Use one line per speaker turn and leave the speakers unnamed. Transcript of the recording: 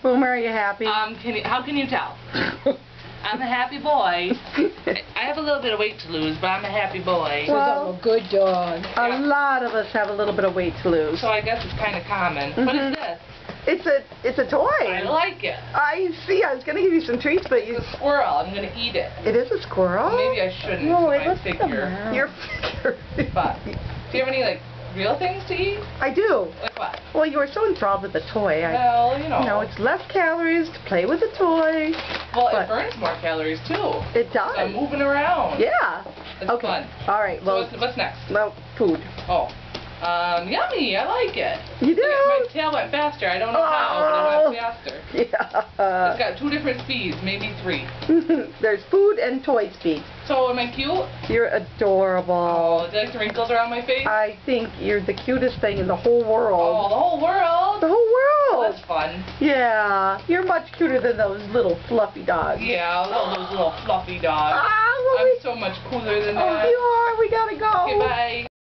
Boomer, are you happy?
How can you tell? I'm a happy boy. I have a little bit of weight to lose, but I'm a happy boy.
Well,
I'm a good dog.
A lot of us have a little bit of weight to lose.
So I guess it's kind of common. What is this?
It's a toy.
I like it.
I see. I was going to give you some treats, but you...
It's a squirrel. I'm going to eat it.
It is a squirrel?
Maybe I shouldn't.
No,
my
it looks
figure.
Your figure.
But do you have any, like, real things to eat?
I do.
Like what?
Well, you were so enthralled with the toy.
Well, you know.
You know, it's less calories to play with the toy.
Well,
but
it burns more calories, too.
It does.
So I'm moving around.
Yeah.
It's
okay.
fun.
All right. Well,
So what's next?
Well, food.
Oh. Yummy. I like it.
You do?
My tail went faster. I don't know how, but it went faster.
Yeah.
It's got 2 different speeds, maybe 3.
There's food and toy speed.
So am I cute?
You're adorable.
Oh, do you like the wrinkles around my face?
I think you're the cutest thing in the whole world.
Oh, the whole world?
The whole
Well,
world.
that's fun.
Yeah. You're much cuter than those little fluffy dogs.
Yeah, those little fluffy dogs.
Ah, well,
I'm so much cooler than
oh,
that.
you are. We gotta go.
Okay, bye.